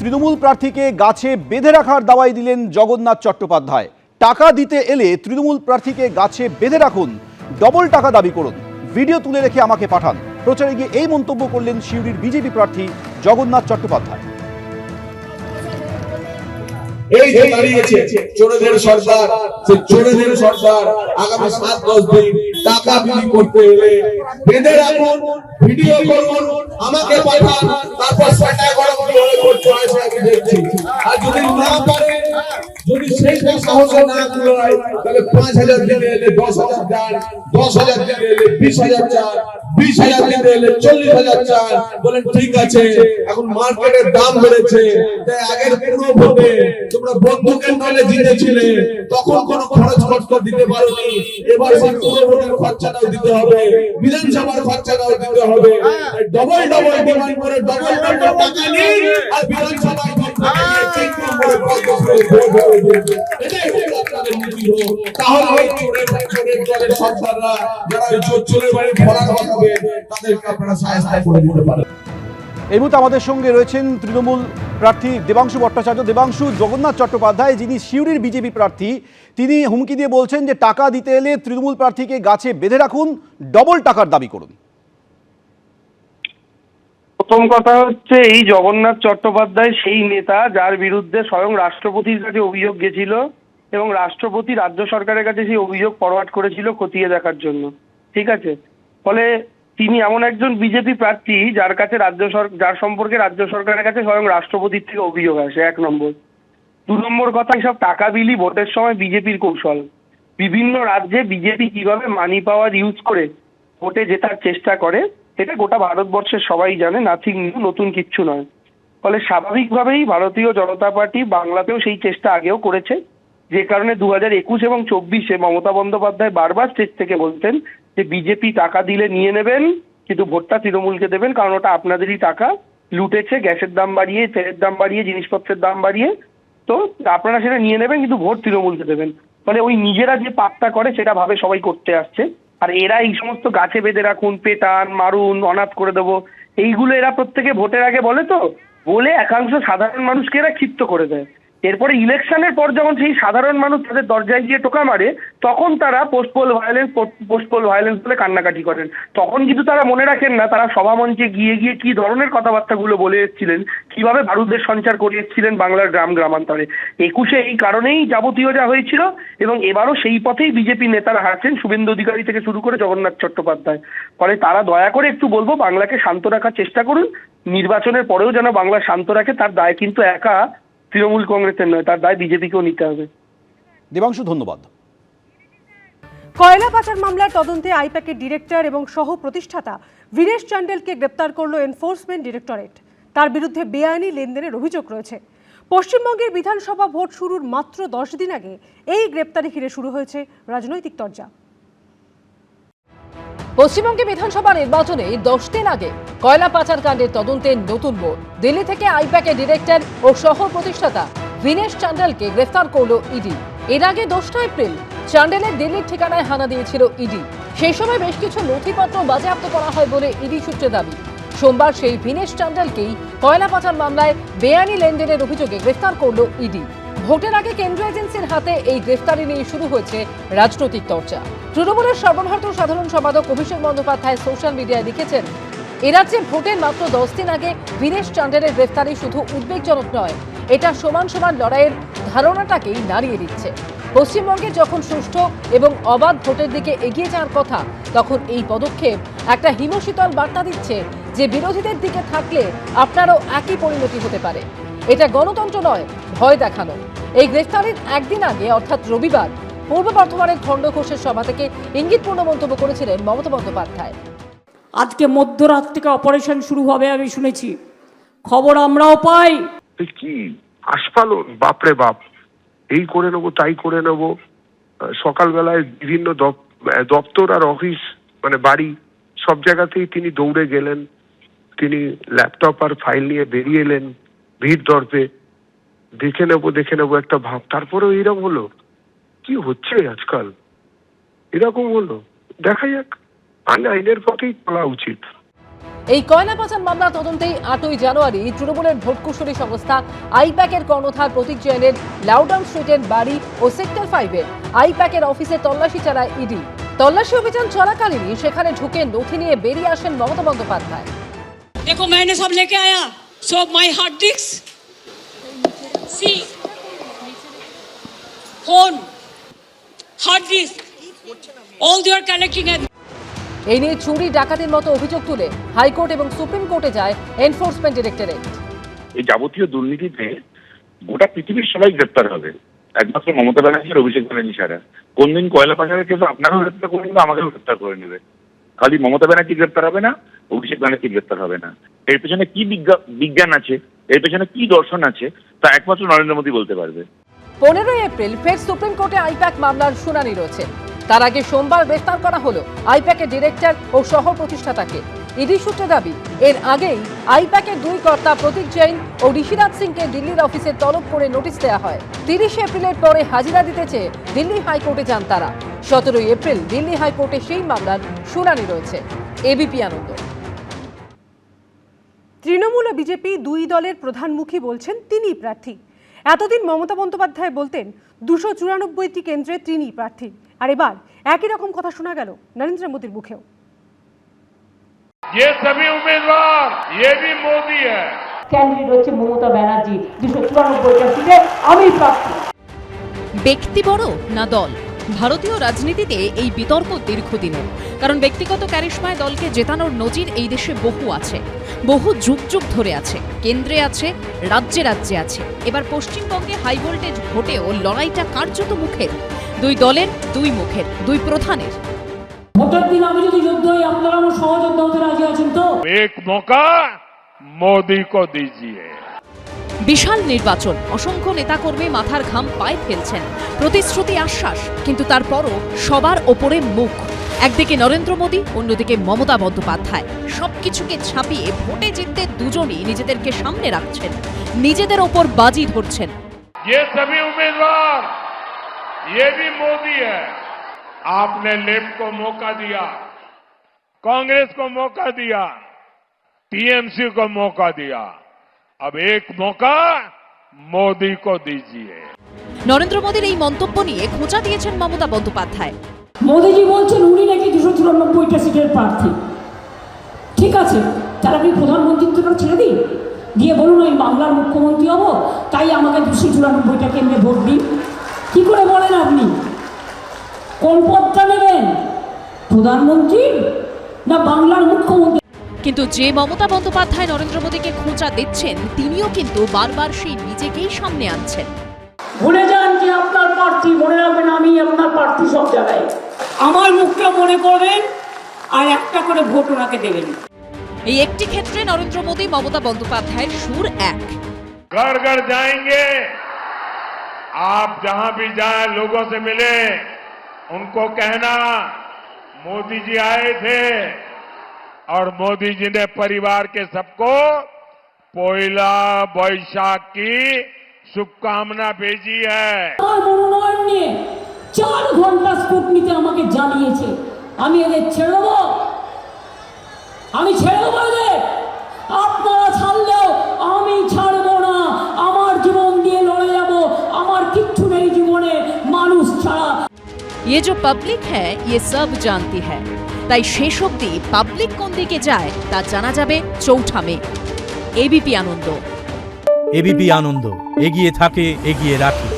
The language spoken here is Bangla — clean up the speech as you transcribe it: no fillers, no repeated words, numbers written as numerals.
তৃণমূল প্রার্থীকে গাছে বেঁধে রাখার দাওয়াই দিলেন জগন্নাথ চট্টোপাধ্যায়। টাকা দিতে এলে তৃণমূল প্রার্থীকে গাছে বেঁধে রাখুন, ডবল টাকা দাবি করুন, ভিডিও তুলে রেখে আমাকে পাঠান। প্রচারে গিয়ে এই মন্তব্য করলেন সিউড়ির বিজেপি প্রার্থী জগন্নাথ চট্টোপাধ্যায়। এই যে দাঁড়িয়েছে চোরেদের সরকার, সেই চোরেদের সরকার আগামী 7-10 দিন টাকা বিলি করতে এলে বেঁধে রাখুন, ভিডিও করুন, আমাকে পাঠান, তারপর সেটা গরম করে করতে হয় সেটা দেখছি। আর যদি না পারে, যদি সেইটা সাহস না কুলায়, তাহলে 5,000 দিনে এলে 10,000 চান, 10,000 দিনে এলে 20,000 চান, 20,000 দিনে এলে 40,000 চান। বলেন ঠিক আছে, এখন মার্কেটের দাম বেড়েছে, তাই আগের পুরো ভোটে তোমরা বন্ধুকের দলে জিতেছিলে, তখন কোনো খরচ খরচ দিতে পারোনি। এবার সেই পুরো ভোটের খরচাটাও দিতে হবে, বিধানসভার খরচাটাও দিতে হবে। ডবল ডবল ডিমান্ড করে ডবল ডবল টাকা নিন, আর বিধানসভায় তাহলে ওই চোরের দলের সরকাররা যারা চোরের বাড়ি ফলার হবে তাদেরকে আপনারা সাহায্য করে দিতে পারেন। এই মুহূর্তে আমাদের সঙ্গে রয়েছেন তৃণমূল প্রার্থী দেবাংশু ভট্টাচার্য। দেবাংশু, জগন্নাথ চট্টোপাধ্যায় যিনি সিউড়ির বিজেপি প্রার্থী, তিনি হুমকি দিয়ে বলছেন যে টাকা দিতে এলে তৃণমূল প্রার্থীকে গাছে বেঁধে রাখুন, ডবল টাকার দাবি করুন। প্রথম কথা হচ্ছে, এই জগন্নাথ চট্টোপাধ্যায় সেই নেতা যার বিরুদ্ধে স্বয়ং রাষ্ট্রপতির কাছে অভিযোগ গেছিল এবং রাষ্ট্রপতি রাজ্য সরকারের কাছে সেই অভিযোগ ফরওয়ার্ড করেছিল খতিয়ে দেখার জন্য। ঠিক আছে, ফলে তিনি এমন একজন বিজেপি প্রার্থী যার কাছে যার সম্পর্কে রাজ্য সরকারের কাছে স্বয়ং রাষ্ট্রপতির থেকে অভিযোগ আসে, 1 নম্বর। 2 নম্বর কথা, এসব টাকা বিলি ভোটের সময় বিজেপির কৌশল। বিভিন্ন রাজ্যে বিজেপি কিভাবে মানি পাওয়ার ইউজ করে ভোটে জেতার চেষ্টা করে, এটা গোটা ভারতবর্ষের সবাই জানে, নাথিং নিউ, নতুন কিচ্ছু নয়। ফলে স্বাভাবিকভাবেই ভারতীয় জনতা পার্টি বাংলাতেও সেই চেষ্টা আগেও করেছে, যে কারণে 2021 এবং 24-এ মমতা বন্দ্যোপাধ্যায় বারবার স্টেজ থেকে বলতেন যে বিজেপি টাকা দিলে নিয়ে নেবেন, কিন্তু ভোটটা তৃণমূলকে দেবেন, কারণ ওটা আপনাদেরই টাকা, লুটেছে, গ্যাসের দাম বাড়িয়ে, তেলের দাম বাড়িয়ে, জিনিসপত্রের দাম বাড়িয়ে, তো আপনারা সেটা নিয়ে নেবেন কিন্তু ভোট তৃণমূলকে দেবেন। ফলে ওই নিজেরা যে পাপটা করে সেটা ভাবে সবাই করতে আসছে। আর এরা এই সমস্ত গাছে বেঁধে রাখুন, পেটান, মারুন, অনাথ করে দেবো, এইগুলো এরা প্রত্যেকে ভোটের আগে বলে, তো বলে একাংশ সাধারণ মানুষকে এরা ক্ষিপ্ত করে দেয়। এরপরে ইলেকশনের পর যখন সেই সাধারণ মানুষ তাদের দরজায় গিয়ে টোকা মারে, তখন তারা পোস্টপোল ভায়োলেন্স বলে কান্নাকাটি করেন। তখন কিন্তু তারা মনে রাখেন না তারা সভামঞ্চে গিয়ে গিয়ে কি ধরনের কথাবার্তাগুলো বলে এসেছিলেন, কিভাবে বারুদের সঞ্চার করে এসেছিলেন বাংলার গ্রামান্তরে। 21-এ এই কারণেই যাবতীয় যা হয়েছিল, এবং এবারও সেই পথেই বিজেপি নেতারা হাঁটছেন, শুভেন্দু অধিকারী থেকে শুরু করে জগন্নাথ চট্টোপাধ্যায়। ফলে তারা দয়া করে একটু বলবো, বাংলাকে শান্ত রাখার চেষ্টা করুন। নির্বাচনের পরেও যেন বাংলা শান্ত রাখে, তার দায় কিন্তু একা তৃণমূল কংগ্রেসের নয়, তার দায় বিজেপিকেও নিতে হবে। দেবাংশু, ধন্যবাদ। কয়লা পাচার মামলার তদন্তে আইপ্যাকের ডিরেক্টর এবং সহ প্রতিষ্ঠাতা ভিনেশ চান্ডেলকে গ্রেপ্তার করল এনফোর্সমেন্ট ডিরেক্টরেট। তার বিরুদ্ধে বেআইনি লেনদেনের অভিযোগ রয়েছে। পশ্চিমবঙ্গের বিধানসভা ভোট শুরুর মাত্র 10 দিন আগে এই গ্রেপ্তারি ঘিরে শুরু হয়েছে রাজনৈতিক তরজা। পশ্চিমবঙ্গে বিধানসভা নির্বাচনে 10 দিন আগে কয়লা পাচার কাণ্ডের তদন্তে নতুন মোড়। দিল্লি থেকে আইপ্যাকের ডিরেক্টর ও সহ প্রতিষ্ঠাতা ভিনেশ চান্ডেলকে গ্রেফতার করল ইডি। এর আগে 2 এপ্রিল চান্ডেলের দিল্লির ঠিকানায় হানা দিয়েছিল ইডি। সেই সময় বেশ কিছু নথিপত্র বাজেয়াপ্ত করা হয় বলে ইডি সূত্রে দাবি। সোমবার সেই ভিনেশ চান্ডেলকেই কয়লা পাচার মামলায় বেআইনি লেনদেনের অভিযোগে গ্রেফতার করল ইডি। ভোটের আগে কেন্দ্রীয় এজেন্সির হাতে এই গ্রেফতারি নিয়ে শুরু হয়েছে রাজনৈতিক চর্চা। তৃণমূলের সর্বভারতীয় সাধারণ সম্পাদক অভিষেক বন্দ্যোপাধ্যায় সোশ্যাল মিডিয়ায় লিখেছেন, এরাজ্যে ভোটের মাত্র 10 দিন আগে ভিনেশ চান্ডেলের গ্রেফতারি শুধু উদ্বেগজনক নয়, এটা সমান সমান লড়াইয়ের ধারণাটাকেই নাড়িয়ে দিচ্ছে। পশ্চিমবঙ্গে যখন সুষ্ঠু এবং অবাধ ভোটের দিকে এগিয়ে যাওয়ার কথা, তখন এই পদক্ষেপ একটা হিমশীতল বার্তা দিচ্ছে যে বিরোধীদের দিকে থাকলে আপনারও একই পরিণতি হতে পারে। এটা গণতন্ত্র নয়, ভয় দেখানো। এই গ্রেফতারির একদিন আগে অর্থাৎ রবিবার পূর্ব বর্ধমানের খণ্ডঘোষের সভা থেকে ইঙ্গিতপূর্ণ মন্তব্য করেছিলেন মমতা বন্দ্যোপাধ্যায়। আজকে মধ্যরাত থেকে অপারেশন শুরু হবে আমি শুনেছি, খবর আমরাও পাই। কি আস্ফালন, বাপরে বাপ, এই করে নেবো তাই করে নেবো। সকালবেলায় বিভিন্ন দপ্তর আর অফিস, মানে বাড়ি, সব জায়গাতেই তিনি দৌড়ে গেলেন। তিনি ল্যাপটপ আর ফাইল নিয়ে বেরিয়ে এলেন ভিড় দর্পে। দেখে নেবো একটা ভাব, তারপরেও এরকম হলো। কি হচ্ছে আজকাল, এরকম হলো। দেখা যাক, আইনের পথেই চলা উচিত। এই কয়লা পাচার মামলা তদন্তেই 8ই জানুয়ারি তৃণমূলের ভোটকুশলী সংস্থা আইপ্যাকের কর্ণধার প্রতীক জৈনের লাউডাউন স্ট্রিটের বাড়ি ও সেক্টর 5-এর আইপ্যাকের অফিসে তল্লাশি চালায় ইডি। তল্লাশি অভিযান চলাকালীনই সেখানে ঢুকে নথি নিয়ে বেরিয়ে আসেন মমতা বন্দ্যোপাধ্যায়। देखो मैंने सब लेके आया, so my hard disk, see phone, hard disk, all they are collecting at এই নিয়ে চুরি ডাকাতির মতো অভিযোগ তুলে হাইকোর্ট এবং সুপ্রিম কোর্টে যায় এনফোর্সমেন্ট ডিরেক্টরেট। এই যাবতীয় দুর্নীতিতে গোটা পৃথিবীর সবাই গ্রেপ্তার হবে, একমাত্র মমতা ব্যানার্জি আর অভিষেক ব্যানার্জি ছাড়া। কোনদিন কয়লা পাচারের কেস আপনাকেও গ্রেপ্তার করে নেবে, আমাকেও গ্রেপ্তার করে নেবে। খালি মমতা ব্যানার্জি গ্রেপ্তার হবে না, অভিষেক ব্যানার্জি গ্রেপ্তার হবে না। এর পেছনে কি বিজ্ঞান আছে, এর পেছনে কি দর্শন আছে, তা একমাত্র নরেন্দ্র মোদী বলতে পারবে। 15 এপ্রিল ফের সুপ্রিম কোর্টে আইপ্যাক মামলার শুনানি রয়েছে। তার আগে সোমবার গ্রেফতার করা হলো আইপ্যাকের ডিরেক্টর ও সহ প্রতিষ্ঠাতাকে। ইডি সূত্রে দাবি, এর আগেই আইপ্যাকের দুই কর্তা প্রতীক জৈন ও ঋষিরাজ সিংকে দিল্লির অফিসে তলব করে নোটিশ দেওয়া হয়। 30 এপ্রিলের পরে হাজিরা দিতে চেয়ে দিল্লি হাইকোর্টে যান তারা। 17 এপ্রিল দিল্লি হাইকোর্টে সেই মামলার শুনানি রয়েছে। এবিপি আনন্দ। তৃণমূল ও বিজেপি দুই দলের প্রধানমুখী বলছেন তিনিই প্রার্থী। এতদিন মমতা বন্দ্যোপাধ্যায় বলতেন 294টি কেন্দ্রে তিনিই প্রার্থী, আর এবার একই রকম কথা শোনা গেল নরেন্দ্র মোদীর মুখেও। ये सभी उम्मीदवार ये भी मोदी है। ক্যান্ডিডেট হচ্ছে মমতা ব্যানার্জি, 294টা সিটে আমি প্রার্থী। ব্যক্তি বড় না দল? ভারতীয় রাজনীতিতে এই বিতর্ক দীর্ঘদিনের, কারণ ব্যক্তিগত ক্যারিশমায় দলকে জেতানোর নজির এই দেশে বহু আছে, বহু যুগ যুগ ধরে আছে। কেন্দ্রে আছে, রাজ্যে রাজ্যে আছে। এবার পশ্চিমবঙ্গে হাই ভোল্টেজ ভোটেও লড়াইটা কার্যত মুখের, দুই দলের, দুই মুখের, দুই প্রধানের। ভোটের দিন আমি যদি যোদ্ধ হই, আপনারা আমার সহযোদ্ধা হতে রাজি আছেন তো? एक मौका मोदी को दीजिए। বিশাল নির্বাচন, অসংখ্য নেতাকর্মী মাথার ঘাম পায়ে ফেলছেন, প্রতিশ্রুতি আশ্বাস, কিন্তু তারপরও সবার ওপরে মুখ। একদিকে নরেন্দ্র মোদী, অন্যদিকে মমতা বন্দ্যোপাধ্যায়। সবকিছুকে ছাপিয়ে ভোটে জিততে দুজনই নিজেদেরকে সামনে রাখছেন, নিজেদের ওপর বাজি ধরছেন। ये सभी उम्मीदवार ये भी मोदी है। आपने लेफ्ट को मौका दिया, कांग्रेस को मौका दिया, टीएमसी को मौका दिया, अब एक मौका मोदी को दीजिए। নরেন্দ্র মোদীর এই মন্তব্য নিয়ে খোঁচা দিয়েছেন মমতা বন্দ্যোপাধ্যায়। মোদীজি বলছেন উনি নাকি 294টা সিটের প্রার্থী। ঠিক আছে, তাহলে আপনি প্রধানমন্ত্রীত্বটা ছেড়ে দিন, দিয়ে বলুন আমি বাংলার মুখ্যমন্ত্রী হব, তাই আমাকে 294টা কেন্দ্রে ভোট দিন। কি করে বলেন আপনি? কোন পদটা নেবেন, প্রধানমন্ত্রী না বাংলার মুখ্যমন্ত্রী? কিন্তু যে মমতা বন্দ্যোপাধ্যায় নরেন্দ্র মোদীকে খোঁচা দিচ্ছেন, তিনিও কিন্তু বারবার সেই নিজেকেই সামনে আনছেন। ভুলে যান যে আপনার প্রার্থী, মনে রাখবেন আমি আপনার প্রার্থী সব জায়গায়। আমার মুখটা মনে করবেন আর একটা করে ভোট ওনাকে দেবেন। এই একটি ক্ষেত্রে নরেন্দ্র মোদী মমতা বন্দ্যোপাধ্যায়ের সুর এক। घर घर जाएंगे, आप जहां भी जाए लोगों से मिले, उनको कहना मोदी जी आए थे और मोदी जी ने परिवार के सबको पोइला बैशाख की शुभकामना भेजी है। আমার মনোনয়ন নিয়ে 4 ঘন্টা স্কুটনিতে আমাকে জানিয়েছে, আমি এদের ছেড়ে দেবো, আমি ছেড়ে দেবো এদের। আপনারা ছাড়লেও আমি ছাড়বো না, আমার জীবন দিয়ে লড়ে যাব, আমার কিচ্ছু নেই জীবনে মানুষ ছাড়া। ये जो पब्लिक है ये सब जानती है, তাই শেষ অবধি পাবলিক কোন দিকে যায় তা জানা যাবে 4 মে। এবিপি আনন্দ। এবিপি আনন্দ, এগিয়ে থাকে, এগিয়ে রাখে।